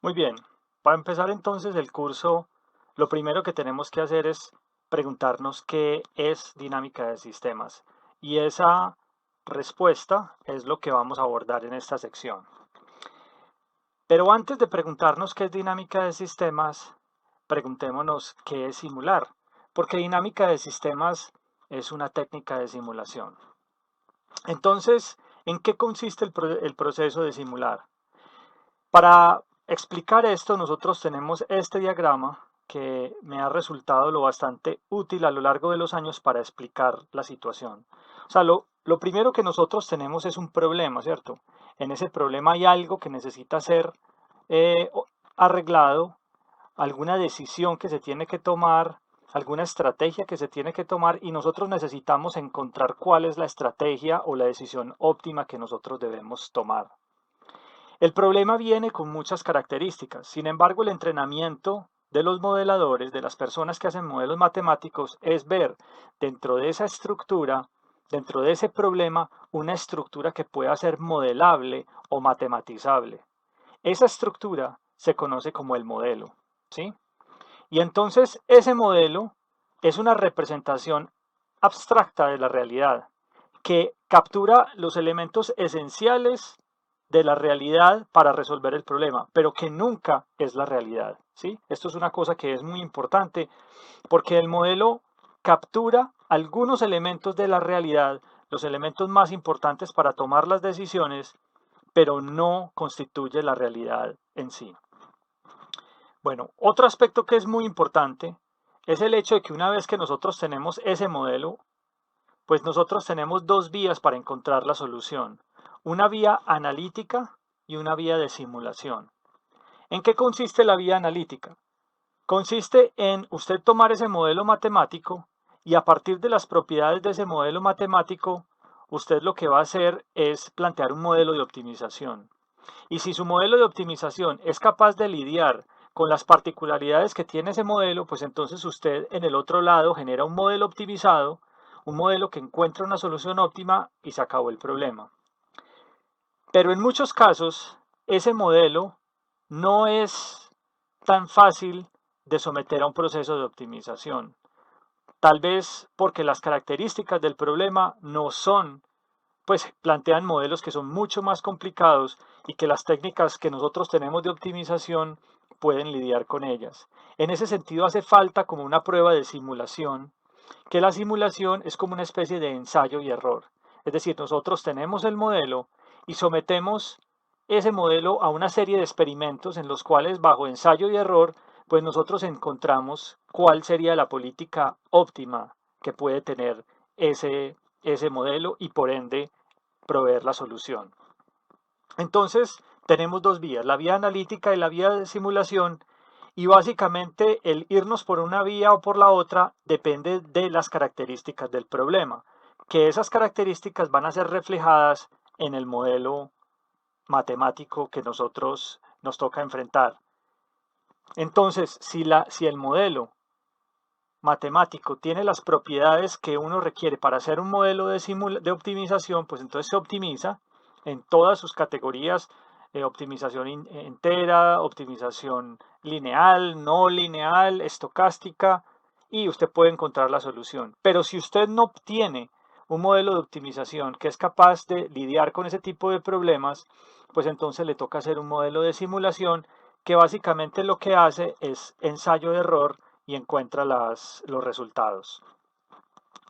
Muy bien, para empezar entonces el curso, lo primero que tenemos que hacer es preguntarnos qué es dinámica de sistemas. Y esa respuesta es lo que vamos a abordar en esta sección. Pero antes de preguntarnos qué es dinámica de sistemas, preguntémonos qué es simular, porque dinámica de sistemas es una técnica de simulación. Entonces, ¿en qué consiste el proceso de simular? Para explicar esto, nosotros tenemos este diagrama que me ha resultado lo bastante útil a lo largo de los años para explicar la situación. O sea, lo primero que nosotros tenemos es un problema, ¿cierto? En ese problema hay algo que necesita ser eh, arreglado, alguna decisión que se tiene que tomar, alguna estrategia que se tiene que tomar y nosotros necesitamos encontrar cuál es la estrategia o la decisión óptima que nosotros debemos tomar. El problema viene con muchas características. Sin embargo, el entrenamiento de los modeladores, de las personas que hacen modelos matemáticos, es ver dentro de esa estructura, dentro de ese problema, una estructura que pueda ser modelable o matematizable. Esa estructura se conoce como el modelo, ¿sí? Y entonces ese modelo es una representación abstracta de la realidad que captura los elementos esenciales de la realidad para resolver el problema, pero que nunca es la realidad, ¿sí? Esto es una cosa que es muy importante porque el modelo captura algunos elementos de la realidad, los elementos más importantes para tomar las decisiones, pero no constituye la realidad en sí. Bueno, otro aspecto que es muy importante es el hecho de que una vez que nosotros tenemos ese modelo, pues nosotros tenemos dos vías para encontrar la solución, una vía analítica y una vía de simulación. ¿En qué consiste la vía analítica? Consiste en usted tomar ese modelo matemático y a partir de las propiedades de ese modelo matemático, usted lo que va a hacer es plantear un modelo de optimización. Y si su modelo de optimización es capaz de lidiar con las particularidades que tiene ese modelo, pues entonces usted en el otro lado genera un modelo optimizado, un modelo que encuentra una solución óptima y se acabó el problema. Pero en muchos casos, ese modelo no es tan fácil de someter a un proceso de optimización. Tal vez porque las características del problema no son, pues plantean modelos que son mucho más complicados y que las técnicas que nosotros tenemos de optimización pueden lidiar con ellas. En ese sentido hace falta como una prueba de simulación, que la simulación es como una especie de ensayo y error. Es decir, nosotros tenemos el modelo y sometemos ese modelo a una serie de experimentos en los cuales bajo ensayo y error, pues nosotros encontramos cuál sería la política óptima que puede tener ese modelo y por ende proveer la solución. Entonces, tenemos dos vías, la vía analítica y la vía de simulación, y básicamente el irnos por una vía o por la otra depende de las características del problema, que esas características van a ser reflejadas en el modelo matemático que nosotros nos toca enfrentar. Entonces, si el modelo matemático tiene las propiedades que uno requiere para hacer un modelo de optimización, pues entonces se optimiza en todas sus categorías, optimización entera, optimización lineal, no lineal, estocástica, y usted puede encontrar la solución. Pero si usted no obtiene un modelo de optimización que es capaz de lidiar con ese tipo de problemas, pues entonces le toca hacer un modelo de simulación que básicamente lo que hace es ensayo de error y encuentra los resultados.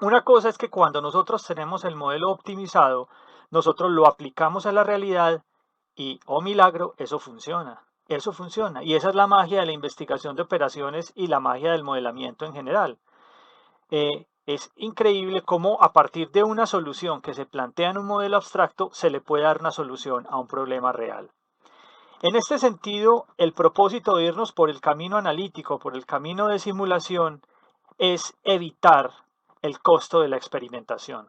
Una cosa es que cuando nosotros tenemos el modelo optimizado, nosotros lo aplicamos a la realidad y, oh milagro, eso funciona. Eso funciona. Y esa es la magia de la investigación de operaciones y la magia del modelamiento en general. Es increíble cómo a partir de una solución que se plantea en un modelo abstracto se le puede dar una solución a un problema real. En este sentido, el propósito de irnos por el camino analítico, por el camino de simulación, es evitar el costo de la experimentación.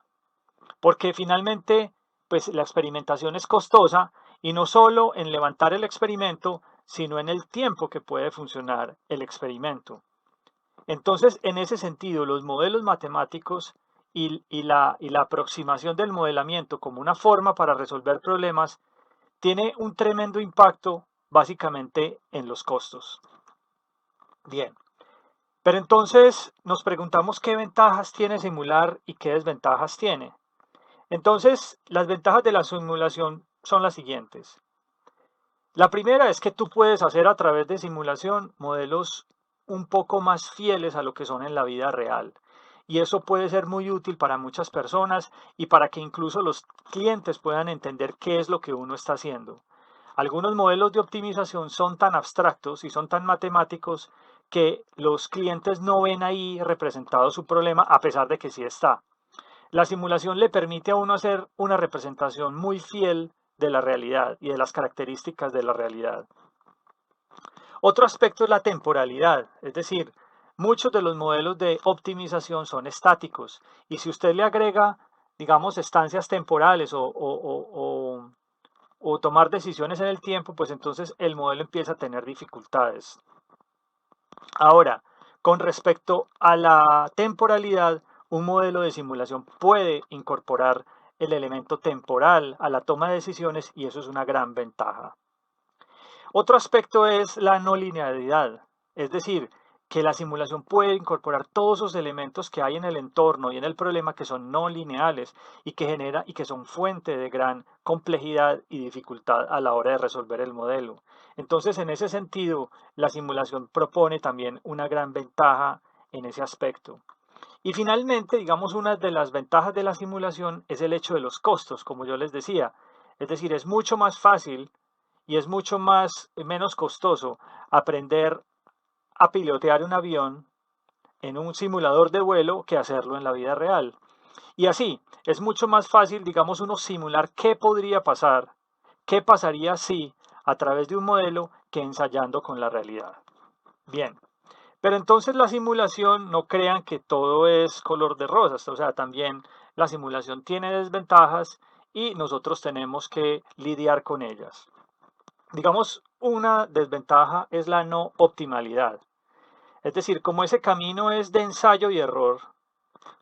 Porque finalmente, pues la experimentación es costosa y no solo en levantar el experimento, sino en el tiempo que puede funcionar el experimento. Entonces, en ese sentido, los modelos matemáticos y la aproximación del modelamiento como una forma para resolver problemas tiene un tremendo impacto básicamente en los costos. Bien, pero entonces nos preguntamos qué ventajas tiene simular y qué desventajas tiene. Entonces, las ventajas de la simulación son las siguientes. La primera es que tú puedes hacer a través de simulación modelos un poco más fieles a lo que son en la vida real. Y eso puede ser muy útil para muchas personas y para que incluso los clientes puedan entender qué es lo que uno está haciendo. Algunos modelos de optimización son tan abstractos y son tan matemáticos que los clientes no ven ahí representado su problema a pesar de que sí está. La simulación le permite a uno hacer una representación muy fiel de la realidad y de las características de la realidad. Otro aspecto es la temporalidad, es decir, muchos de los modelos de optimización son estáticos y si usted le agrega, digamos, estancias temporales o tomar decisiones en el tiempo, pues entonces el modelo empieza a tener dificultades. Ahora, con respecto a la temporalidad, un modelo de simulación puede incorporar el elemento temporal a la toma de decisiones y eso es una gran ventaja. Otro aspecto es la no linealidad, es decir, que la simulación puede incorporar todos esos elementos que hay en el entorno y en el problema que son no lineales y que son fuente de gran complejidad y dificultad a la hora de resolver el modelo. Entonces, en ese sentido, la simulación propone también una gran ventaja en ese aspecto. Y finalmente, digamos, una de las ventajas de la simulación es el hecho de los costos, como yo les decía. Es decir, es mucho más fácil y es mucho menos costoso aprender a pilotear un avión en un simulador de vuelo que hacerlo en la vida real. Y así, es mucho más fácil, digamos, uno simular qué podría pasar, qué pasaría si a través de un modelo que ensayando con la realidad. Bien, pero entonces la simulación, no crean que todo es color de rosas, o sea, también la simulación tiene desventajas y nosotros tenemos que lidiar con ellas. Digamos, una desventaja es la no optimalidad. Es decir, como ese camino es de ensayo y error,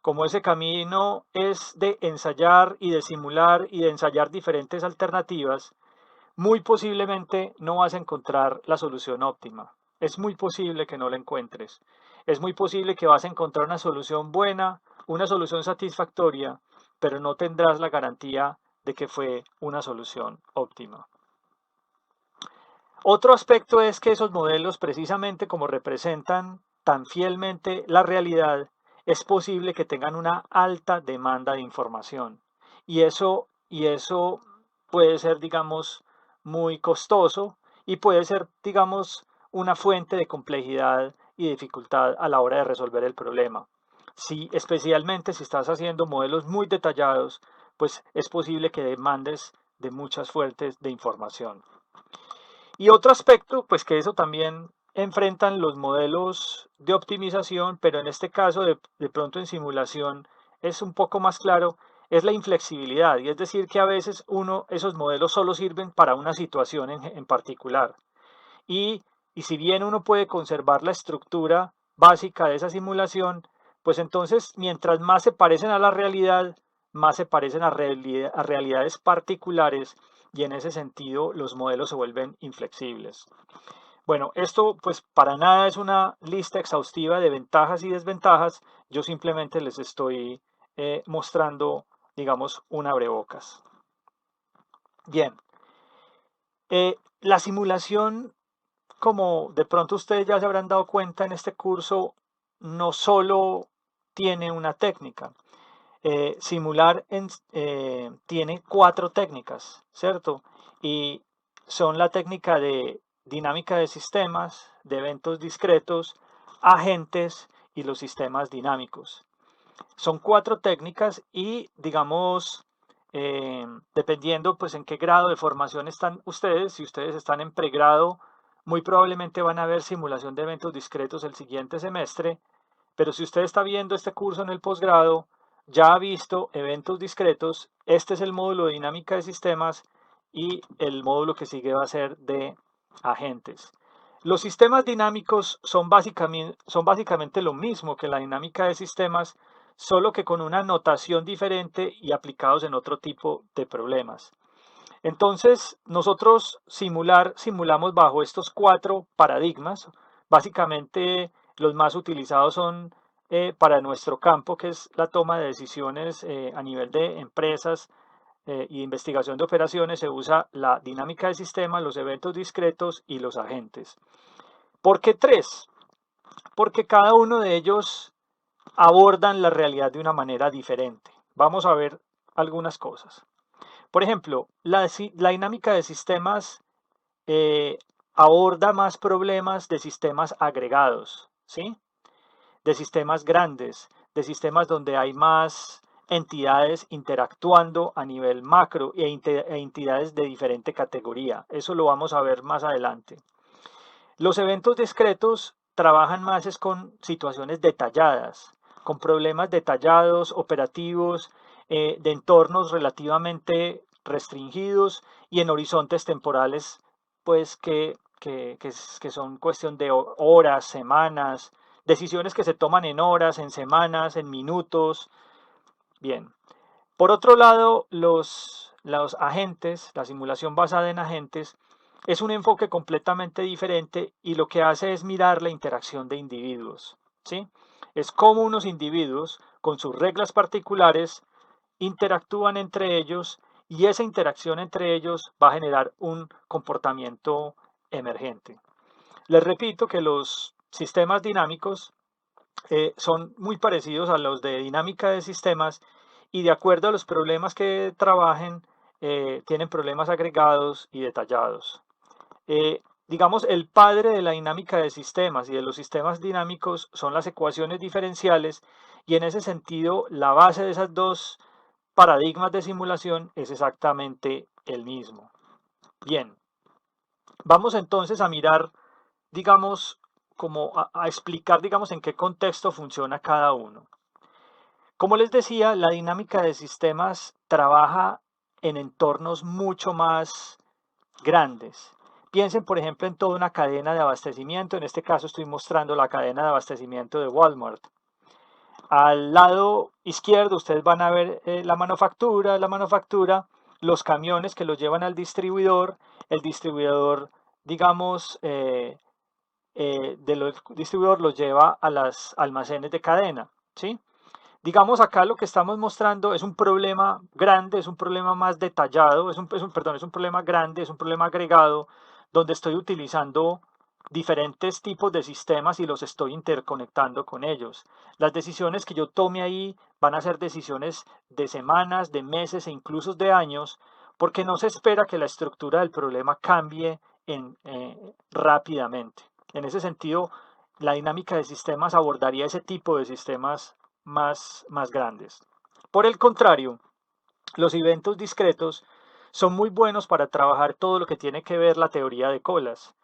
como ese camino es de ensayar y de simular y de ensayar diferentes alternativas, muy posiblemente no vas a encontrar la solución óptima. Es muy posible que no la encuentres. Es muy posible que vas a encontrar una solución buena, una solución satisfactoria, pero no tendrás la garantía de que fue una solución óptima. Otro aspecto es que esos modelos, precisamente como representan tan fielmente la realidad, es posible que tengan una alta demanda de información. Y eso puede ser, digamos, muy costoso y puede ser, digamos, una fuente de complejidad y dificultad a la hora de resolver el problema. Si, especialmente si estás haciendo modelos muy detallados, pues es posible que demandes de muchas fuentes de información. Y otro aspecto, pues que eso también enfrentan los modelos de optimización, pero en este caso de pronto en simulación es un poco más claro, es la inflexibilidad. Y es decir, que a veces esos modelos solo sirven para una situación en particular. Y, y si bien uno puede conservar la estructura básica de esa simulación, pues entonces mientras más se parecen a la realidad, más se parecen a realidades particulares y en ese sentido los modelos se vuelven inflexibles. Bueno, esto pues para nada es una lista exhaustiva de ventajas y desventajas, yo simplemente les estoy mostrando, digamos, un abrebocas. Bien, la simulación, como de pronto ustedes ya se habrán dado cuenta en este curso, no solo tiene una técnica. Simular tiene 4 técnicas, ¿cierto? Y son la técnica de dinámica de sistemas, de eventos discretos, agentes y los sistemas dinámicos. Son 4 técnicas y, digamos, dependiendo pues en qué grado de formación están ustedes, si ustedes están en pregrado, muy probablemente van a ver simulación de eventos discretos el siguiente semestre, pero si usted está viendo este curso en el posgrado, ya ha visto eventos discretos, este es el módulo de dinámica de sistemas y el módulo que sigue va a ser de agentes. Los sistemas dinámicos son básicamente lo mismo que la dinámica de sistemas, solo que con una notación diferente y aplicados en otro tipo de problemas. Entonces, nosotros simulamos bajo estos 4 paradigmas. Básicamente, los más utilizados son para nuestro campo, que es la toma de decisiones a nivel de empresas y investigación de operaciones. Se usa la dinámica de sistema, los eventos discretos y los agentes. ¿Por qué 3? Porque cada uno de ellos abordan la realidad de una manera diferente. Vamos a ver algunas cosas. Por ejemplo, la dinámica de sistemas aborda más problemas de sistemas agregados, ¿sí? De sistemas grandes, de sistemas donde hay más entidades interactuando a nivel macro e entidades de diferente categoría. Eso lo vamos a ver más adelante. Los eventos discretos trabajan más es con situaciones detalladas, con problemas detallados, operativos, de entornos relativamente restringidos y en horizontes temporales, pues que son cuestión de horas, semanas, decisiones que se toman en horas, en semanas, en minutos. Bien. Por otro lado, los agentes, la simulación basada en agentes, es un enfoque completamente diferente y lo que hace es mirar la interacción de individuos, ¿sí? Es cómo unos individuos, con sus reglas particulares, interactúan entre ellos y esa interacción entre ellos va a generar un comportamiento emergente. Les repito que los sistemas dinámicos son muy parecidos a los de dinámica de sistemas y de acuerdo a los problemas que trabajen, tienen problemas agregados y detallados. Digamos, el padre de la dinámica de sistemas y de los sistemas dinámicos son las ecuaciones diferenciales y en ese sentido la base de esas dos paradigmas de simulación es exactamente el mismo. Bien, vamos entonces a mirar, digamos, como a explicar, digamos, en qué contexto funciona cada uno. Como les decía, la dinámica de sistemas trabaja en entornos mucho más grandes. Piensen, por ejemplo, en toda una cadena de abastecimiento. En este caso estoy mostrando la cadena de abastecimiento de Walmart. Al lado izquierdo ustedes van a ver la manufactura, los camiones que los llevan al distribuidor, el distribuidor, digamos, del distribuidor los lleva a los almacenes de cadena, ¿sí? Digamos acá lo que estamos mostrando es un problema grande, es un problema más detallado, es un problema grande, es un problema agregado, donde estoy utilizando diferentes tipos de sistemas y los estoy interconectando con ellos. Las decisiones que yo tome ahí van a ser decisiones de semanas, de meses e incluso de años, porque no se espera que la estructura del problema cambie rápidamente. En ese sentido, la dinámica de sistemas abordaría ese tipo de sistemas más grandes. Por el contrario, los eventos discretos son muy buenos para trabajar todo lo que tiene que ver la teoría de colas,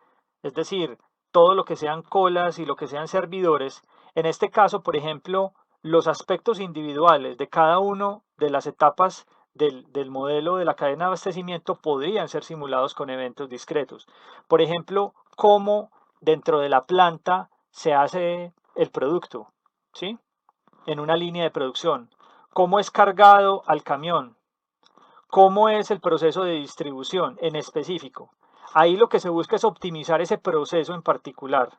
es decir, todo lo que sean colas y lo que sean servidores. En este caso, por ejemplo, los aspectos individuales de cada uno de las etapas del modelo de la cadena de abastecimiento podrían ser simulados con eventos discretos. Por ejemplo, cómo dentro de la planta se hace el producto, ¿sí? En una línea de producción, cómo es cargado al camión, cómo es el proceso de distribución en específico. Ahí lo que se busca es optimizar ese proceso en particular,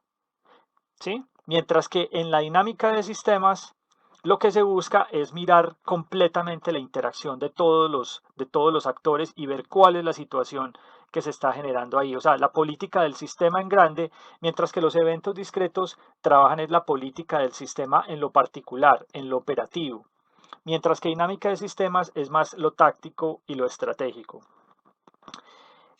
¿sí? Mientras que en la dinámica de sistemas lo que se busca es mirar completamente la interacción de todos los actores y ver cuál es la situación que se está generando ahí. O sea, la política del sistema en grande, mientras que los eventos discretos trabajan en la política del sistema en lo particular, en lo operativo. Mientras que dinámica de sistemas es más lo táctico y lo estratégico.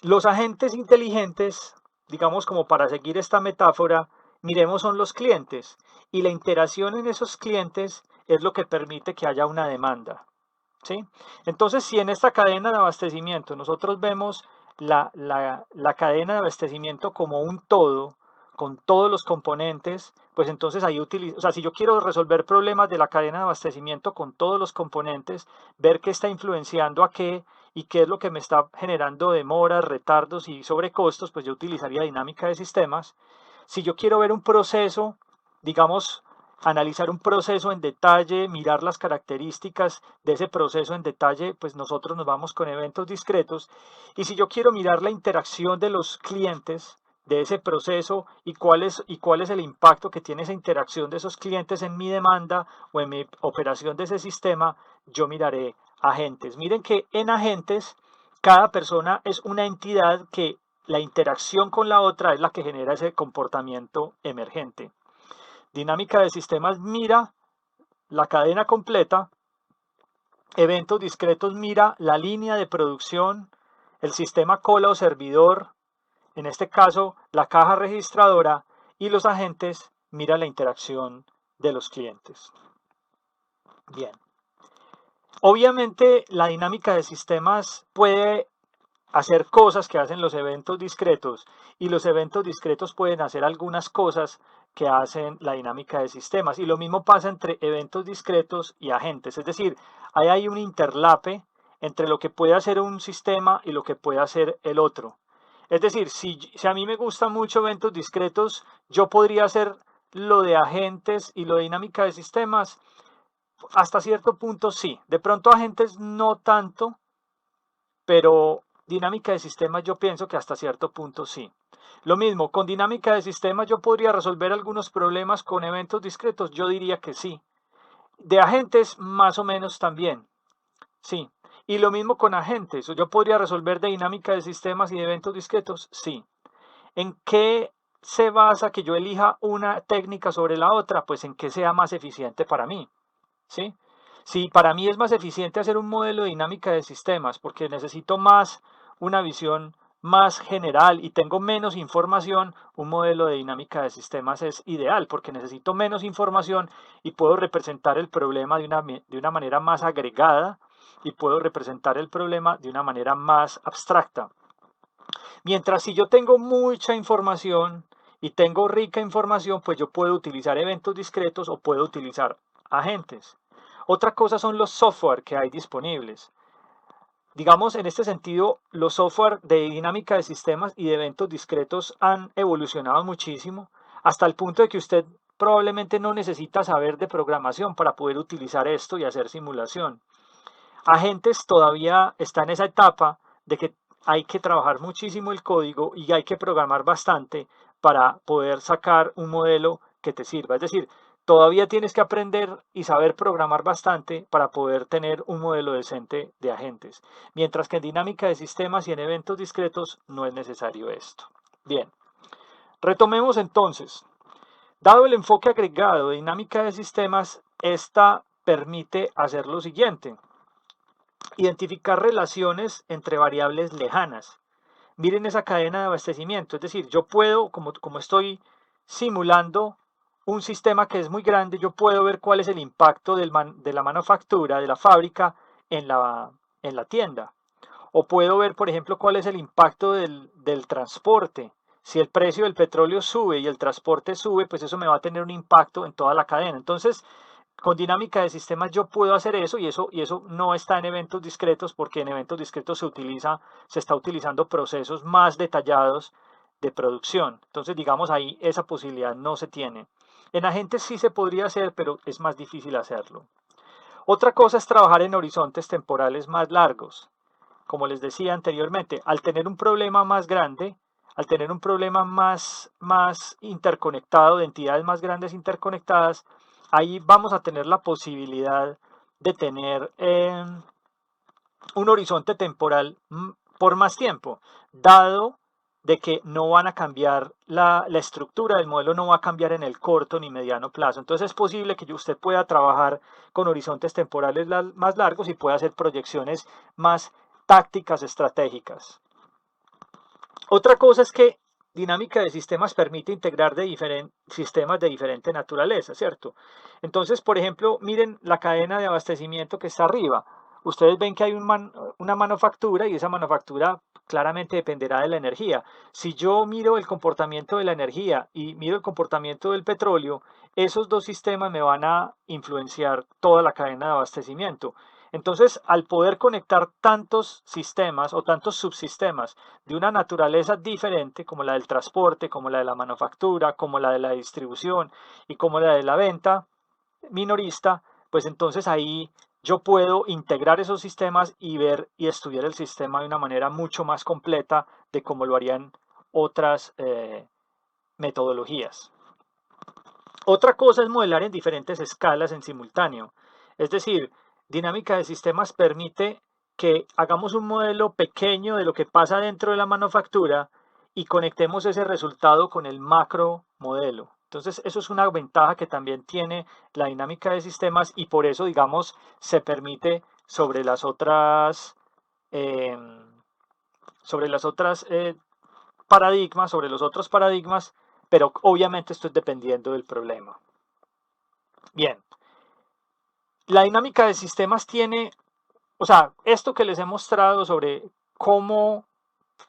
Los agentes inteligentes, digamos como para seguir esta metáfora, miremos son los clientes y la interacción en esos clientes es lo que permite que haya una demanda, ¿sí? Entonces, si en esta cadena de abastecimiento nosotros vemos la cadena de abastecimiento como un todo, con todos los componentes, pues entonces ahí utilizo, o sea, si yo quiero resolver problemas de la cadena de abastecimiento con todos los componentes, ver qué está influenciando a qué y qué es lo que me está generando demoras, retardos y sobrecostos, pues yo utilizaría dinámica de sistemas. Si yo quiero ver un proceso, digamos, analizar un proceso en detalle, mirar las características de ese proceso en detalle, pues nosotros nos vamos con eventos discretos. Y si yo quiero mirar la interacción de los clientes de ese proceso y cuál es el impacto que tiene esa interacción de esos clientes en mi demanda o en mi operación de ese sistema, yo miraré agentes. Miren que en agentes cada persona es una entidad que la interacción con la otra es la que genera ese comportamiento emergente. Dinámica de sistemas mira la cadena completa, eventos discretos mira la línea de producción, el sistema cola o servidor, en este caso la caja registradora, y los agentes mira la interacción de los clientes. Bien. Obviamente la dinámica de sistemas puede hacer cosas que hacen los eventos discretos y los eventos discretos pueden hacer algunas cosas que hacen la dinámica de sistemas y lo mismo pasa entre eventos discretos y agentes, es decir, ahí hay un interlape entre lo que puede hacer un sistema y lo que puede hacer el otro. Es decir, si a mí me gustan mucho eventos discretos, yo podría hacer lo de agentes y lo de dinámica de sistemas. Hasta cierto punto sí, de pronto agentes no tanto, pero dinámica de sistemas yo pienso que hasta cierto punto sí. Lo mismo, con dinámica de sistemas yo podría resolver algunos problemas con eventos discretos, yo diría que sí. De agentes más o menos también, sí. Y lo mismo con agentes, yo podría resolver de dinámica de sistemas y de eventos discretos, sí. ¿En qué se basa que yo elija una técnica sobre la otra? Pues en que sea más eficiente para mí. ¿Sí? Si para mí es más eficiente hacer un modelo de dinámica de sistemas porque necesito más una visión más general y tengo menos información, un modelo de dinámica de sistemas es ideal porque necesito menos información y puedo representar el problema de una manera más agregada y puedo representar el problema de una manera más abstracta. Mientras si yo tengo mucha información y tengo rica información, pues yo puedo utilizar eventos discretos o puedo utilizar agentes. Otra cosa son los software que hay disponibles. Digamos, en este sentido, los software de dinámica de sistemas y de eventos discretos han evolucionado muchísimo, hasta el punto de que usted probablemente no necesita saber de programación para poder utilizar esto y hacer simulación. Agentes todavía está en esa etapa de que hay que trabajar muchísimo el código y hay que programar bastante para poder sacar un modelo que te sirva. Es decir, todavía tienes que aprender y saber programar bastante para poder tener un modelo decente de agentes. Mientras que en dinámica de sistemas y en eventos discretos no es necesario esto. Bien, retomemos entonces. Dado el enfoque agregado de dinámica de sistemas, esta permite hacer lo siguiente. Identificar relaciones entre variables lejanas. Miren esa cadena de abastecimiento, es decir, yo puedo, como estoy simulando un sistema que es muy grande, yo puedo ver cuál es el impacto de la manufactura, de la fábrica en la tienda. O puedo ver, por ejemplo, cuál es el impacto del transporte. Si el precio del petróleo sube y el transporte sube, pues eso me va a tener un impacto en toda la cadena. Entonces, con dinámica de sistemas yo puedo hacer eso y eso no está en eventos discretos porque en eventos discretos se está utilizando procesos más detallados de producción. Entonces, digamos ahí esa posibilidad no se tiene. En agentes sí se podría hacer, pero es más difícil hacerlo. Otra cosa es trabajar en horizontes temporales más largos. Como les decía anteriormente, al tener un problema más grande, al tener un problema más interconectado, de entidades más grandes interconectadas, ahí vamos a tener la posibilidad de tener un horizonte temporal por más tiempo, dado de que no van a cambiar la estructura del modelo, no va a cambiar en el corto ni mediano plazo. Entonces es posible que usted pueda trabajar con horizontes temporales más largos y pueda hacer proyecciones más tácticas estratégicas. Otra cosa es que dinámica de sistemas permite integrar sistemas de diferente naturaleza, ¿cierto? Entonces, por ejemplo, miren la cadena de abastecimiento que está arriba. Ustedes ven que hay una manufactura y esa manufactura claramente dependerá de la energía. Si yo miro el comportamiento de la energía y miro el comportamiento del petróleo, esos dos sistemas me van a influenciar toda la cadena de abastecimiento. Entonces, al poder conectar tantos sistemas o tantos subsistemas de una naturaleza diferente, como la del transporte, como la de la manufactura, como la de la distribución y como la de la venta, minorista, pues entonces ahí yo puedo integrar esos sistemas y ver y estudiar el sistema de una manera mucho más completa de como lo harían otras metodologías. Otra cosa es modelar en diferentes escalas en simultáneo. Es decir, dinámica de sistemas permite que hagamos un modelo pequeño de lo que pasa dentro de la manufactura y conectemos ese resultado con el macro modelo. Entonces, eso es una ventaja que también tiene la dinámica de sistemas y por eso, digamos, se permite eh, sobre las otras paradigmas, sobre los otros paradigmas, pero obviamente esto es dependiendo del problema. Bien, la dinámica de sistemas tiene, o sea, esto que les he mostrado sobre cómo,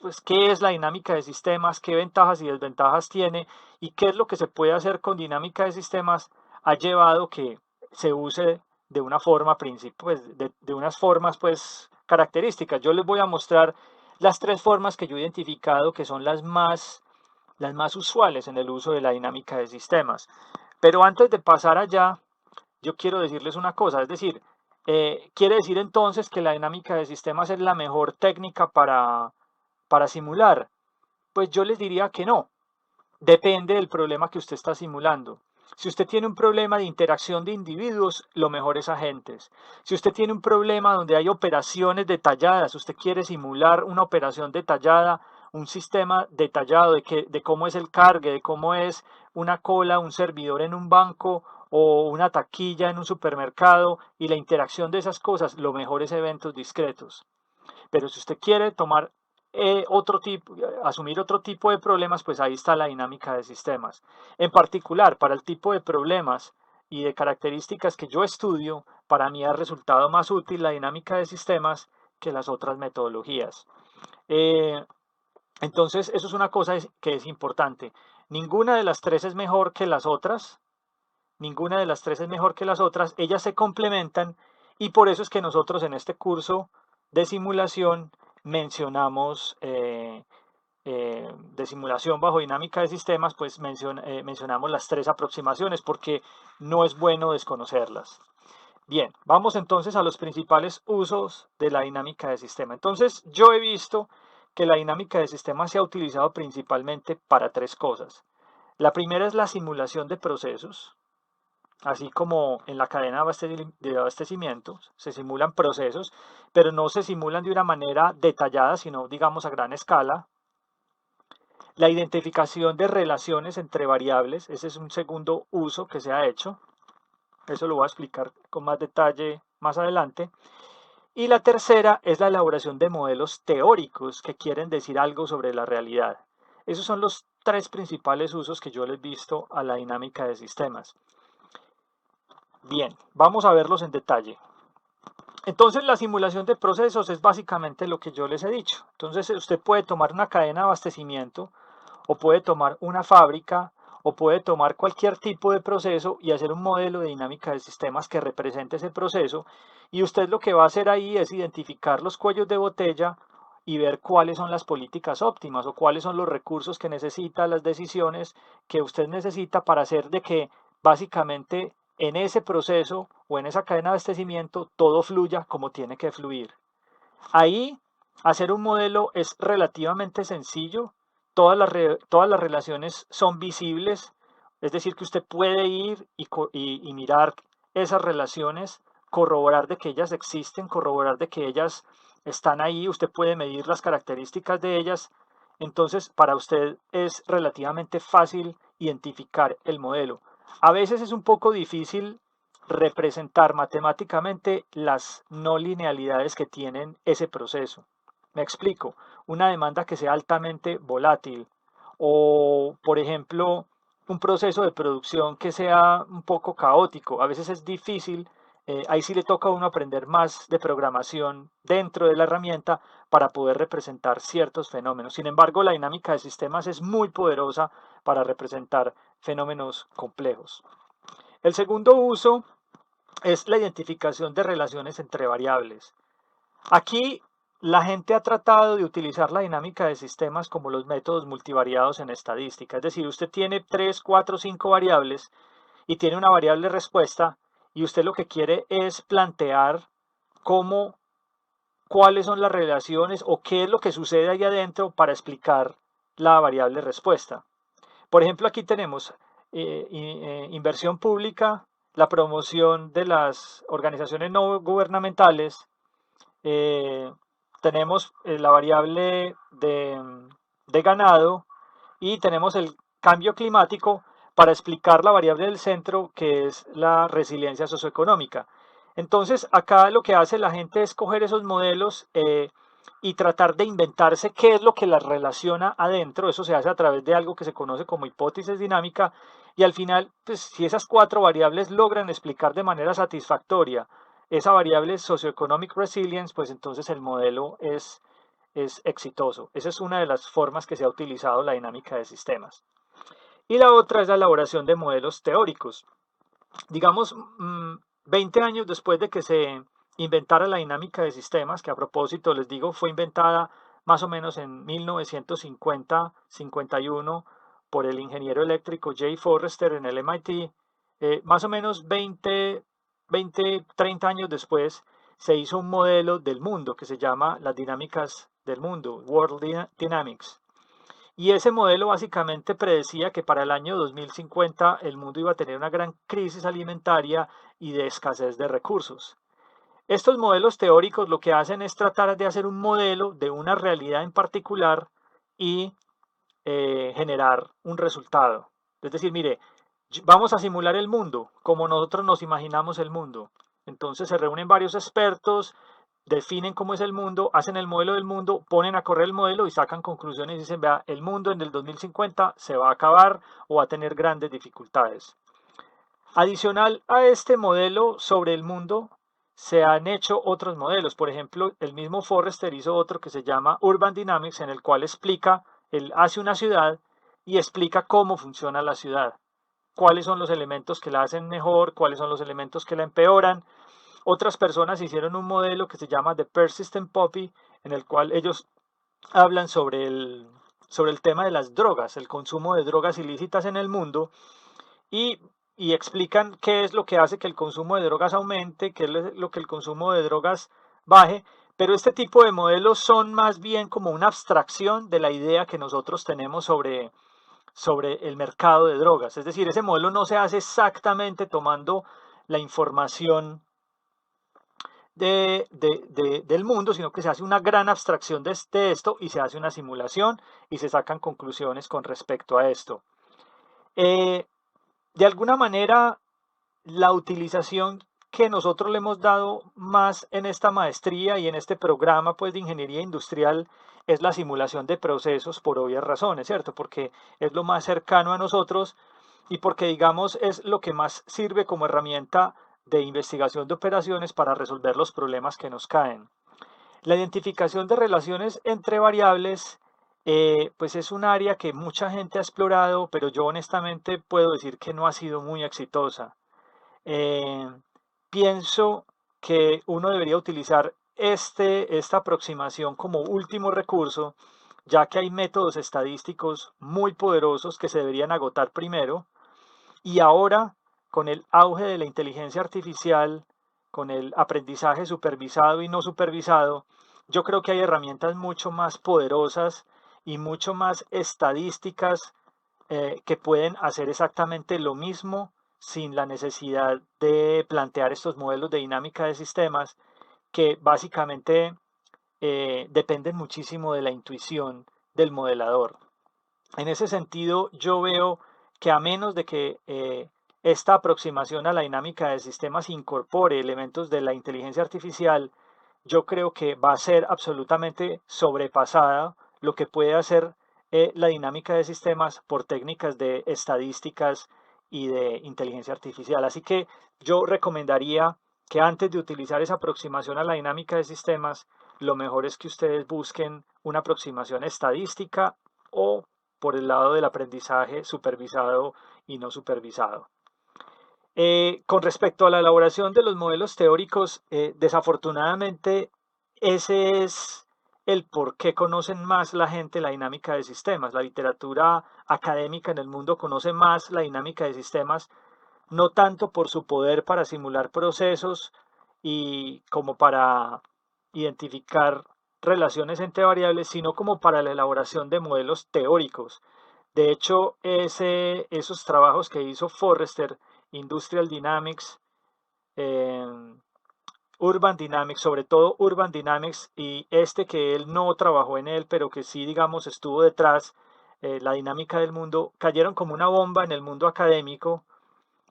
pues, qué es la dinámica de sistemas, qué ventajas y desventajas tiene y qué es lo que se puede hacer con dinámica de sistemas, ha llevado que se use de una forma, pues, de unas formas, pues, características. Yo les voy a mostrar las tres formas que yo he identificado que son las más usuales en el uso de la dinámica de sistemas. Pero antes de pasar allá, yo quiero decirles una cosa, es decir, quiere decir entonces que la dinámica de sistemas es la mejor técnica para simular. Pues yo les diría que no, depende del problema que usted está simulando. Si usted tiene un problema de interacción de individuos, lo mejor es agentes. Si usted tiene un problema donde hay operaciones detalladas, usted quiere simular una operación detallada, un sistema detallado de cómo es el cargue, de cómo es una cola, un servidor en un banco o una taquilla en un supermercado y la interacción de esas cosas, lo mejor es eventos discretos. Pero si usted quiere tomar asumir otro tipo de problemas, pues ahí está la dinámica de sistemas. En particular, para el tipo de problemas y de características que yo estudio, para mí ha resultado más útil la dinámica de sistemas que las otras metodologías. Eh, entonces, eso es una cosa que es importante. Ninguna de las tres es mejor que las otras. Ninguna de las tres es mejor que las otras. Ellas se complementan y por eso es que nosotros en este curso de simulación mencionamos de simulación bajo dinámica de sistemas, pues mencionamos las tres aproximaciones porque no es bueno desconocerlas. Bien, vamos entonces a los principales usos de la dinámica de sistema. Entonces, yo he visto que la dinámica de sistema se ha utilizado principalmente para tres cosas. La primera es la simulación de procesos, así como en la cadena de abastecimiento, se simulan procesos, pero no se simulan de una manera detallada, sino digamos a gran escala. La identificación de relaciones entre variables, ese es un segundo uso que se ha hecho. Eso lo voy a explicar con más detalle más adelante. Y la tercera es la elaboración de modelos teóricos que quieren decir algo sobre la realidad. Esos son los tres principales usos que yo les he visto a la dinámica de sistemas. Bien, vamos a verlos en detalle. Entonces la simulación de procesos es básicamente lo que yo les he dicho. Entonces usted puede tomar una cadena de abastecimiento o puede tomar una fábrica o puede tomar cualquier tipo de proceso y hacer un modelo de dinámica de sistemas que represente ese proceso y usted lo que va a hacer ahí es identificar los cuellos de botella y ver cuáles son las políticas óptimas o cuáles son los recursos que necesita, las decisiones que usted necesita para hacer de que básicamente en ese proceso o en esa cadena de abastecimiento todo fluya como tiene que fluir. Ahí hacer un modelo es relativamente sencillo, todas las relaciones son visibles, es decir, que usted puede ir y mirar esas relaciones, corroborar de que ellas existen, corroborar de que ellas están ahí, usted puede medir las características de ellas, entonces para usted es relativamente fácil identificar el modelo. A veces es un poco difícil representar matemáticamente las no linealidades que tienen ese proceso. Me explico, una demanda que sea altamente volátil o, por ejemplo, un proceso de producción que sea un poco caótico. A veces es difícil, ahí sí le toca a uno aprender más de programación dentro de la herramienta para poder representar ciertos fenómenos. Sin embargo, la dinámica de sistemas es muy poderosa para representar fenómenos complejos. El segundo uso es la identificación de relaciones entre variables. Aquí la gente ha tratado de utilizar la dinámica de sistemas como los métodos multivariados en estadística. Es decir, usted tiene 3, 4, 5 variables y tiene una variable respuesta y usted lo que quiere es plantear cuáles son las relaciones o qué es lo que sucede ahí adentro para explicar la variable respuesta. Por ejemplo, aquí tenemos inversión pública, la promoción de las organizaciones no gubernamentales, eh, tenemos la variable de ganado y tenemos el cambio climático para explicar la variable del centro, que es la resiliencia socioeconómica. Entonces, acá lo que hace la gente es coger esos modelos y tratar de inventarse qué es lo que las relaciona adentro. Eso se hace a través de algo que se conoce como hipótesis dinámica. Y al final, pues, si esas cuatro variables logran explicar de manera satisfactoria esa variable socioeconomic resilience, pues entonces el modelo es exitoso. Esa es una de las formas que se ha utilizado la dinámica de sistemas. Y la otra es la elaboración de modelos teóricos. Digamos, 20 años después de que se inventara la dinámica de sistemas, que a propósito les digo fue inventada más o menos en 1950-51 por el ingeniero eléctrico Jay Forrester en el MIT, más o menos 30 años después se hizo un modelo del mundo que se llama las dinámicas del mundo, World Dynamics. Y ese modelo básicamente predecía que para el año 2050 el mundo iba a tener una gran crisis alimentaria y de escasez de recursos. Estos modelos teóricos lo que hacen es tratar de hacer un modelo de una realidad en particular y generar un resultado. Es decir, mire, vamos a simular el mundo como nosotros nos imaginamos el mundo. Entonces se reúnen varios expertos, definen cómo es el mundo, hacen el modelo del mundo, ponen a correr el modelo y sacan conclusiones y dicen, vea, el mundo en el 2050 se va a acabar o va a tener grandes dificultades. Adicional a este modelo sobre el mundo, se han hecho otros modelos. Por ejemplo, el mismo Forrester hizo otro que se llama Urban Dynamics, en el cual explica, él hace una ciudad y explica cómo funciona la ciudad, cuáles son los elementos que la hacen mejor, cuáles son los elementos que la empeoran. Otras personas hicieron un modelo que se llama The Persistent Poppy, en el cual ellos hablan sobre el tema de las drogas, el consumo de drogas ilícitas en el mundo y, y explican qué es lo que hace que el consumo de drogas aumente, qué es lo que el consumo de drogas baje, pero este tipo de modelos son más bien como una abstracción de la idea que nosotros tenemos sobre el mercado de drogas. Es decir, ese modelo no se hace exactamente tomando la información del mundo, sino que se hace una gran abstracción de esto y se hace una simulación y se sacan conclusiones con respecto a esto. De alguna manera, la utilización que nosotros le hemos dado más en esta maestría y en este programa pues, de ingeniería industrial es la simulación de procesos por obvias razones, ¿cierto? Porque es lo más cercano a nosotros y porque, digamos, es lo que más sirve como herramienta de investigación de operaciones para resolver los problemas que nos caen. La identificación de relaciones entre variables, pues es un área que mucha gente ha explorado, pero yo honestamente puedo decir que no ha sido muy exitosa. Eh, Pienso que uno debería utilizar esta aproximación como último recurso, ya que hay métodos estadísticos muy poderosos que se deberían agotar primero. Y ahora, con el auge de la inteligencia artificial, con el aprendizaje supervisado y no supervisado, yo creo que hay herramientas mucho más poderosas y mucho más estadísticas que pueden hacer exactamente lo mismo sin la necesidad de plantear estos modelos de dinámica de sistemas que básicamente dependen muchísimo de la intuición del modelador. En ese sentido, yo veo que a menos de que esta aproximación a la dinámica de sistemas incorpore elementos de la inteligencia artificial, yo creo que va a ser absolutamente sobrepasada lo que puede hacer la dinámica de sistemas por técnicas de estadísticas y de inteligencia artificial. Así que yo recomendaría que antes de utilizar esa aproximación a la dinámica de sistemas, lo mejor es que ustedes busquen una aproximación estadística o por el lado del aprendizaje supervisado y no supervisado. Con respecto a la elaboración de los modelos teóricos, desafortunadamente ese es el por qué conocen más la gente la dinámica de sistemas. La literatura académica en el mundo conoce más la dinámica de sistemas no tanto por su poder para simular procesos y como para identificar relaciones entre variables, sino como para la elaboración de modelos teóricos. De hecho, esos trabajos que hizo Forrester, Industrial Dynamics, eh, Urban Dynamics, sobre todo Urban Dynamics, y este que él no trabajó en él, pero que sí, digamos, estuvo detrás, la dinámica del mundo, cayeron como una bomba en el mundo académico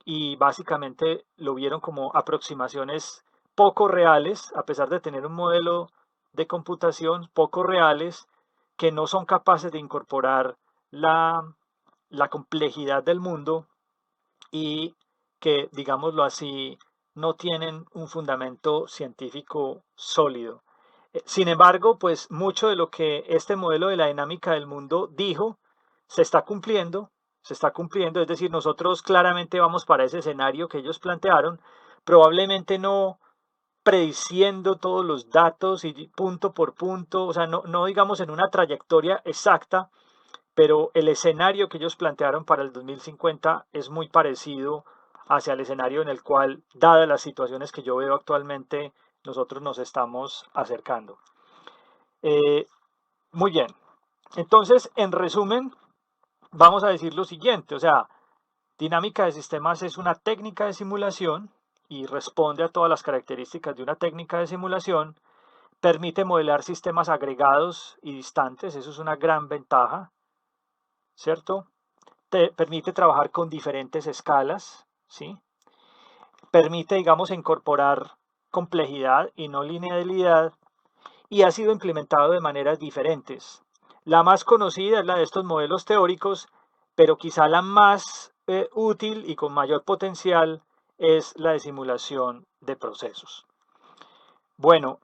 y básicamente lo vieron como aproximaciones poco reales, a pesar de tener un modelo de computación poco reales, que no son capaces de incorporar la, la complejidad del mundo y que, digámoslo así, no tienen un fundamento científico sólido. Sin embargo, pues mucho de lo que este modelo de la dinámica del mundo dijo se está cumpliendo, se está cumpliendo, es decir, nosotros claramente vamos para ese escenario que ellos plantearon, probablemente no prediciendo todos los datos y punto por punto, o sea, no digamos en una trayectoria exacta, pero el escenario que ellos plantearon para el 2050 es muy parecido hacia el escenario en el cual, dadas las situaciones que yo veo actualmente, nosotros nos estamos acercando. Eh, Muy bien. Entonces, en resumen, vamos a decir lo siguiente, o sea, dinámica de sistemas es una técnica de simulación y responde a todas las características de una técnica de simulación, permite modelar sistemas agregados y distantes, eso es una gran ventaja, ¿cierto? Te permite trabajar con diferentes escalas, ¿sí? Permite, digamos, incorporar complejidad y no linealidad y ha sido implementado de maneras diferentes. La más conocida es la de estos modelos teóricos, pero quizá la más útil y con mayor potencial es la de simulación de procesos. Bueno,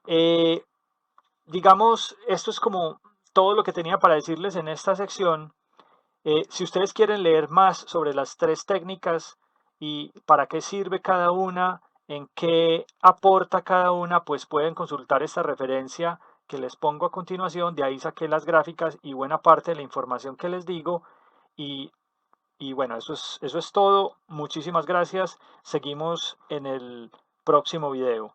digamos, esto es como todo lo que tenía para decirles en esta sección. Si ustedes quieren leer más sobre las tres técnicas y para qué sirve cada una, en qué aporta cada una, pues pueden consultar esta referencia que les pongo a continuación. De ahí saqué las gráficas y buena parte de la información que les digo. Y, y bueno, eso es todo. Muchísimas gracias. Seguimos en el próximo video.